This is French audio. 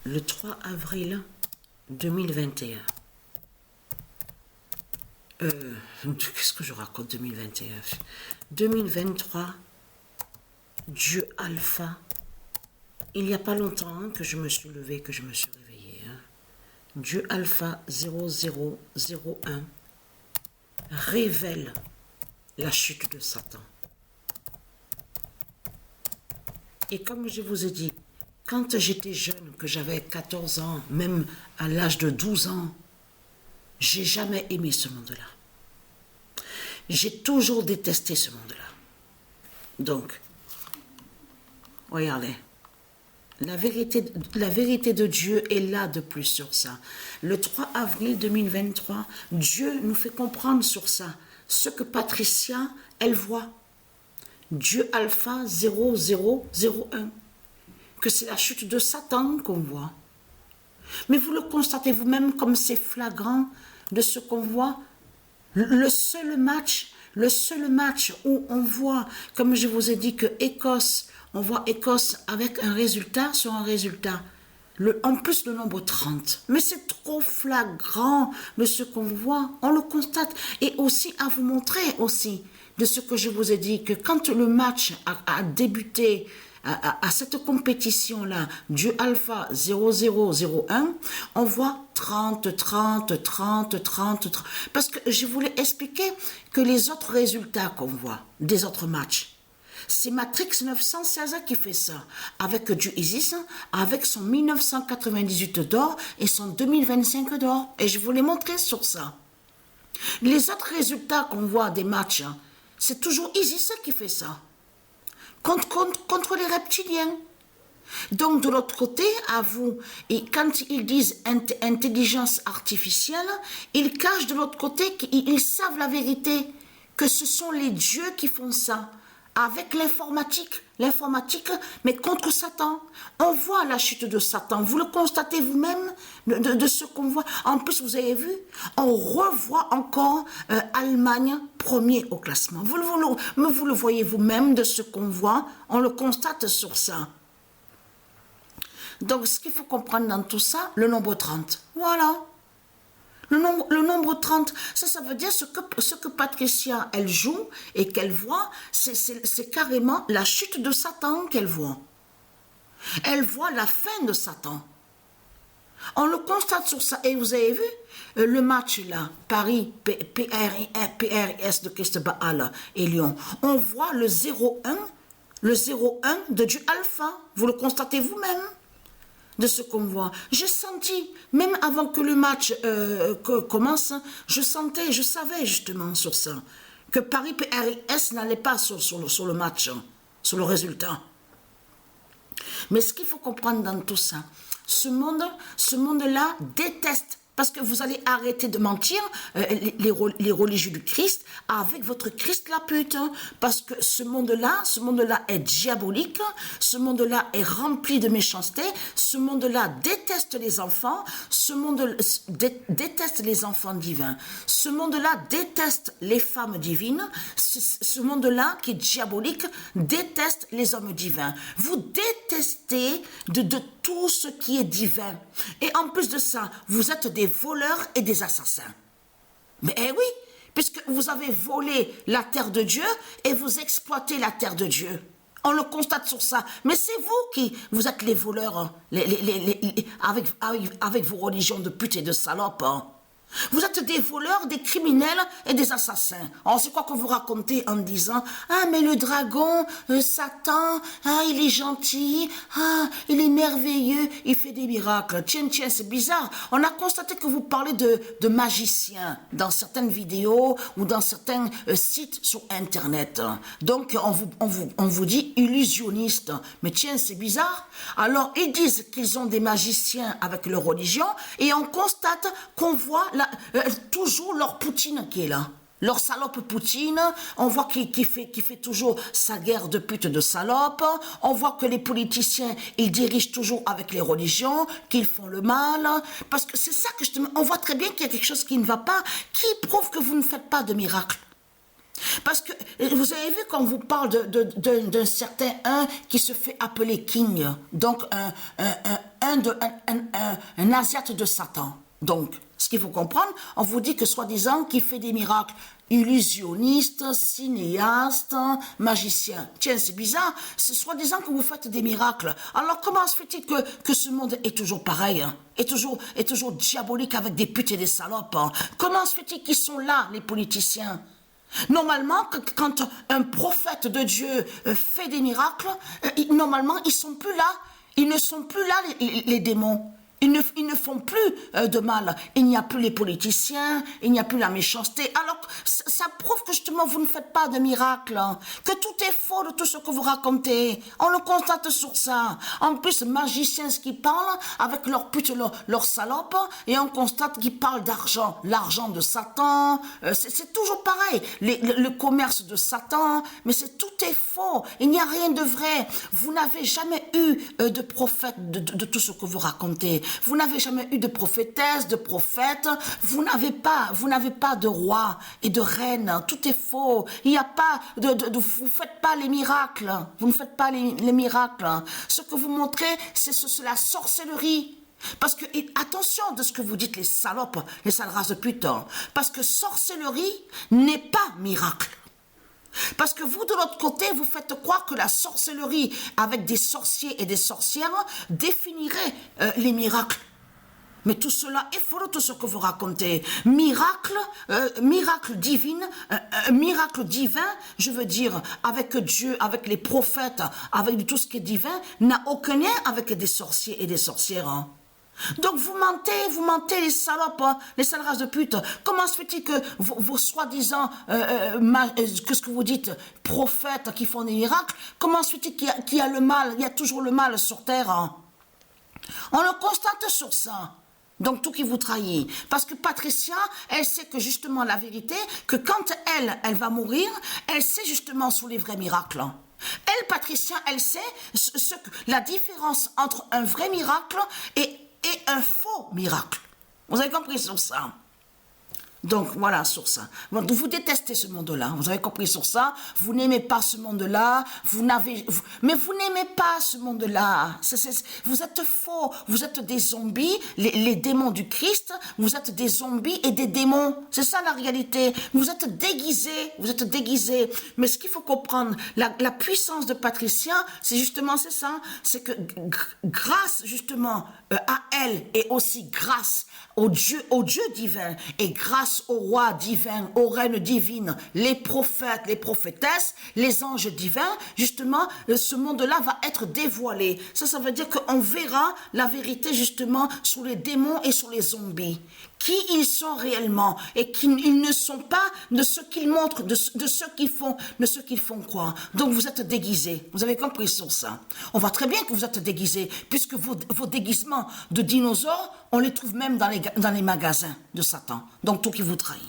le 3 avril 2021. Qu'est-ce que je raconte 2021? 2023, Dieu Alpha. Il n'y a pas longtemps que je me suis levée, que je me suis réveillée. Dieu Alpha 0001 révèle la chute de Satan. Et comme je vous ai dit, quand j'étais jeune, que j'avais 14 ans, même à l'âge de 12 ans, j'ai jamais aimé ce monde-là. J'ai toujours détesté ce monde-là. Donc, regardez, la vérité de Dieu est là de plus sur ça. Le 3 avril 2023, Dieu nous fait comprendre sur ça ce que Patricia, elle voit. Dieu Alpha 0001, que c'est la chute de Satan qu'on voit. Mais vous le constatez vous-même comme c'est flagrant de ce qu'on voit. Le seul match où on voit, comme je vous ai dit, que Écosse, on voit Écosse avec un résultat sur un résultat. En plus le nombre 30. Mais c'est trop flagrant de ce qu'on voit. On le constate. Et aussi à vous montrer aussi de ce que je vous ai dit, que quand le match a débuté, à cette compétition-là, Dieu Alpha 0001, on voit 30, 30, 30, 30, 30. Parce que je voulais expliquer que les autres résultats qu'on voit, des autres matchs, c'est Matrix 916 qui fait ça, avec Dieu Isis, avec son 1998 d'or et son 2025 d'or. Et je voulais montrer sur ça. Les autres résultats qu'on voit des matchs, c'est toujours Isis qui fait ça. Contre les reptiliens. Donc de l'autre côté, à vous, et quand ils disent intelligence artificielle, ils cachent de l'autre côté qu'ils savent la vérité, que ce sont les dieux qui font ça, avec l'informatique, mais contre Satan. On voit la chute de Satan, vous le constatez vous-même de ce qu'on voit. En plus, vous avez vu, on revoit encore Allemagne premier au classement. Vous le voyez vous-même de ce qu'on voit, on le constate sur ça. Donc, ce qu'il faut comprendre dans tout ça, le nombre 30. Voilà. Le nombre 30, ça veut dire ce que Patricia, elle joue et qu'elle voit, c'est carrément la chute de Satan qu'elle voit. Elle voit la fin de Satan. On le constate sur ça. Et vous avez vu le match là, Paris, PRS de Christ Baal et Lyon. On voit le 01 de Dieu Alpha. Vous le constatez vous-même de ce qu'on voit. J'ai senti, même avant que le match commence, je savais justement sur ça, que Paris PRS n'allait pas sur le match, sur le résultat. Mais ce qu'il faut comprendre dans tout ça, ce monde-là déteste, parce que vous allez arrêter de mentir, les religieux du Christ, avec votre Christ la pute, parce que ce monde-là est diabolique, ce monde-là est rempli de méchanceté, ce monde-là déteste les enfants, ce monde déteste les enfants divins, ce monde-là déteste les femmes divines, ce monde-là qui est diabolique déteste les hommes divins. Vous détestez de tout ce qui est divin. Et en plus de ça, vous êtes des voleurs et des assassins. Mais oui, puisque vous avez volé la terre de Dieu et vous exploitez la terre de Dieu. On le constate sur ça. Mais c'est vous êtes les voleurs, avec vos religions de pute et de salopes. Vous êtes des voleurs, des criminels et des assassins. Alors c'est quoi qu'on vous racontez en disant « Ah, mais le dragon, Satan, ah, il est gentil, ah, il est merveilleux, il fait des miracles. » Tiens, c'est bizarre. On a constaté que vous parlez de magiciens dans certaines vidéos ou dans certains sites sur Internet. Donc, on vous dit illusionniste. Mais tiens, c'est bizarre. Alors, ils disent qu'ils ont des magiciens avec leur religion et on constate qu'on voit toujours leur Poutine qui est là. Leur salope Poutine, on voit qu'il fait toujours sa guerre de pute de salope, on voit que les politiciens, ils dirigent toujours avec les religions, qu'ils font le mal, parce que c'est ça que on voit très bien qu'il y a quelque chose qui ne va pas, qui prouve que vous ne faites pas de miracle. Parce que vous avez vu quand on vous parle d'un certain un qui se fait appeler King, donc un asiate de Satan. Donc, ce qu'il faut comprendre, on vous dit que soi-disant qu'il fait des miracles, illusionniste, cinéaste, magicien. Tiens, c'est bizarre, c'est soi-disant que vous faites des miracles. Alors comment se fait-il que ce monde est toujours pareil, hein, est toujours diabolique avec des putes et des salopes, hein? Comment se fait-il qu'ils sont là, les politiciens? Normalement, quand un prophète de Dieu fait des miracles, normalement, ils sont plus là. Ils ne sont plus là, les démons. Ils ne font plus de mal. Il n'y a plus les politiciens, il n'y a plus la méchanceté. Alors, ça prouve que justement, vous ne faites pas de miracles, hein, que tout est faux de tout ce que vous racontez. On le constate sur ça. En plus, magiciens qui parlent avec leurs putes, leurs salopes, et on constate qu'ils parlent d'argent. L'argent de Satan, c'est toujours pareil. Le commerce de Satan, mais tout est faux. Il n'y a rien de vrai. Vous n'avez jamais eu de prophète de tout ce que vous racontez. Vous n'avez jamais eu de prophétesse, de prophète. Vous n'avez pas de roi et de reine. Tout est faux. Il n'y a pas vous faites pas les miracles. Vous ne faites pas les miracles. Ce que vous montrez, c'est la sorcellerie. Parce que, attention de ce que vous dites, les salopes, les sales races de pute. Parce que sorcellerie n'est pas miracle. Parce que vous, de l'autre côté, vous faites croire que la sorcellerie avec des sorciers et des sorcières définirait les miracles. Mais tout cela est faux, tout ce que vous racontez. Miracle divin, je veux dire, avec Dieu, avec les prophètes, avec tout ce qui est divin, n'a aucun lien avec des sorciers et des sorcières. Hein. Donc vous mentez les salopes, hein, les sales races de pute. Comment se fait-il que vos soi-disant, que ce que vous dites, prophètes qui font des miracles, comment se fait-il qu'il y a le mal, il y a toujours le mal sur terre, hein? On le constate sur ça. Donc tout qui vous trahit. Parce que Patricia, elle sait que justement la vérité, que quand elle va mourir, elle sait justement sur les vrais miracles. Elle, Patricia, elle sait la différence entre un vrai miracle et un faux miracle. Vous avez compris sur ça? Donc voilà, sur ça. Vous détestez ce monde-là, vous avez compris sur ça. Vous n'aimez pas ce monde-là, mais vous n'aimez pas ce monde-là. Vous êtes faux, vous êtes des zombies, les démons du Christ, vous êtes des zombies et des démons. C'est ça la réalité. Vous êtes déguisés. Mais ce qu'il faut comprendre, la puissance de Patricia, c'est justement ça. C'est que grâce justement à elle et aussi grâce au Dieu divin et grâce au roi divin, aux reines divines, les prophètes, les prophétesses, les anges divins, justement, ce monde-là va être dévoilé. Ça veut dire qu'on verra la vérité justement sur les démons et sur les zombies. Qui ils sont réellement et qu'ils ne sont pas de ce qu'ils montrent, de ce qu'ils font, de ce qu'ils font croire. Donc vous êtes déguisés. Vous avez compris sur ça. On voit très bien que vous êtes déguisés puisque vos déguisements de dinosaures, on les trouve même dans les magasins de Satan. Donc tout qui vous trahit.